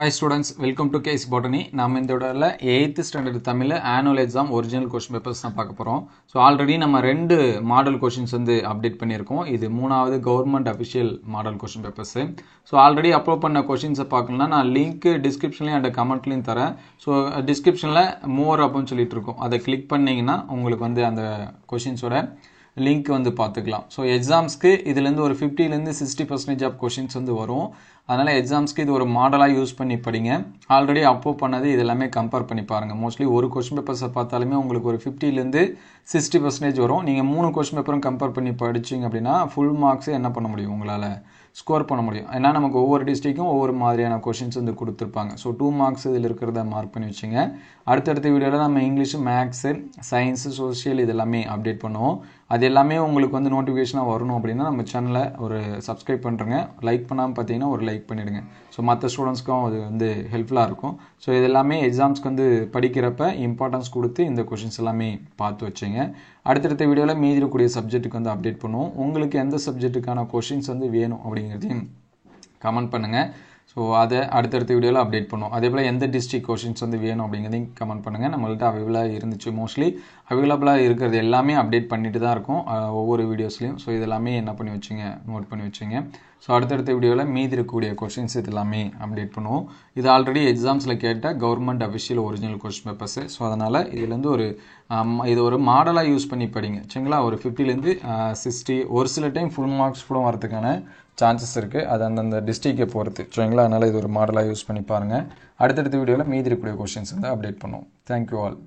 Hi students, welcome to Case Botany. நாம இந்த வீடியோல 8th standard Tamil annual exam original question papers தான் பார்க்க போறோம். So already நம்ம ரெண்டு மாடல் questions வந்து அப்டேட் பண்ணியிருக்கோம். இது மூணாவது government official model question papers. So already upload பண்ண questions பார்க்கணும்னா நான் லிங்க் டிஸ்கிரிப்ஷன்லயும் அண்ட் கமெண்ட்லயும் தரேன். So டிஸ்கிரிப்ஷன்ல மோர் அப்படின்னு சொல்லிட்டு இருக்கும். அதை கிளிக் பண்ணீங்கன்னா உங்களுக்கு வந்து அந்த questionஸோட லிங்க் வந்து பார்த்துக்கலாம். ஸோ எக்ஸாம்ஸ்க்கு இதுலேருந்து ஒரு 50லேருந்து 60% ஆஃப் கொஷின்ஸ் வந்து வரும். அதனால் எக்ஸாம்ஸ்க்கு இது ஒரு மாடலாக யூஸ் பண்ணி படிங்க. ஆல்ரெடி அப்லோட் பண்ணது இது எல்லாமே கம்பேர் பண்ணி பாருங்கள். மோஸ்ட்லி ஒரு கொஷின் பேப்பர்ஸை பார்த்தாலுமே உங்களுக்கு ஒரு 50லேருந்து 60% வரும். நீங்கள் 3 கொஷின் பேப்பரும் கம்பேர் பண்ணி படிச்சிங்க அப்படின்னா ஃபுல் மார்க்ஸே என்ன பண்ண முடியும், உங்களால் ஸ்கோர் பண்ண முடியும். ஏன்னா நமக்கு ஒவ்வொரு டிஸ்ட்ரிக்கும் ஒவ்வொரு மாதிரியான கொஷின்ஸ் வந்து கொடுத்துருப்பாங்க. ஸோ 2 மார்க்ஸ் இதில் இருக்கிறத மார்க் பண்ணி வச்சுங்க. அடுத்தடுத்த வீடியோவில் நம்ம இங்கிலீஷு, மேக்ஸு, சயின்ஸு, சோஷியல் இது எல்லாமே அப்டேட் பண்ணுவோம். அது எல்லாமே உங்களுக்கு வந்து நோட்டிஃபிகேஷனாக வரணும் அப்படின்னா நம்ம சேனலை ஒரு சப்ஸ்கிரைப் பண்ணுறங்க. லைக் பண்ணாமல் பார்த்தீங்கன்னா ஒரு லைக் பண்ணிவிடுங்க. ஸோ மற்ற ஸ்டூடெண்ட்ஸ்க்கும் அது வந்து ஹெல்ப்ஃபுல்லாக இருக்கும். ஸோ இது எல்லாமே எக்ஸாம்ஸ்க்கு வந்து படிக்கிறப்ப இம்பார்ட்டன்ஸ் கொடுத்து இந்த கொஷின்ஸ் எல்லாமே பார்த்து வச்சுங்க. அடுத்தடுத்த வீடியோவில் மீதி இருக்கக்கூடிய சப்ஜெக்ட்டுக்கு வந்து அப்டேட் பண்ணுவோம். உங்களுக்கு எந்த சப்ஜெக்ட்டுக்கான கொஷின்ஸ் வந்து வேணும் அப்படிங்கிறதையும் கமெண்ட் பண்ணுங்கள். ஸோ அதை அடுத்தடுத்த வீடியோவில் அப்டேட் பண்ணுவோம். அதே போல் எந்த டிஸ்ட்ரிக்ட் கொஷின்ஸ் வந்து வேணும் அப்படிங்கிறதையும் கமெண்ட் பண்ணுங்கள். நம்மள்ட்ட அவைலபிளாக இருந்துச்சு. மோஸ்ட்லி அவைலபிளாக இருக்கிறது எல்லாமே அப்டேட் பண்ணிட்டு தான் இருக்கும் ஒவ்வொரு வீடியோஸ்லையும். ஸோ இதெல்லாமே என்ன பண்ணி வச்சுங்க, நோட் பண்ணி வச்சுங்க. ஸோ அடுத்தடுத்த வீடியோவில் மீதி இருக்கக்கூடிய கொஷின்ஸ் இது எல்லாமே அப்டேட் பண்ணுவோம். இது ஆல்ரெடி எக்ஸாம்ஸில் கேட்ட government official original question papers. So அதனால் இதுலேருந்து இது ஒரு மாடலாக யூஸ் பண்ணி படிங்க சரிங்களா. ஒரு 50லேருந்து 60, ஒரு சில டைம் ஃபுல் மார்க்ஸ் கூட வரதுக்கான சான்சஸ் இருக்குது. அது அந்தந்த டிஸ்ட்ரிக்டை பொறுத்து சரிங்களா. அதனால் இது ஒரு மாடலாக யூஸ் பண்ணி பாருங்கள். அடுத்தடுத்த வீடியோவில் மீதி இருக்கக்கூடிய கொஷின்ஸ் வந்து அப்டேட் பண்ணுவோம். Thank you all.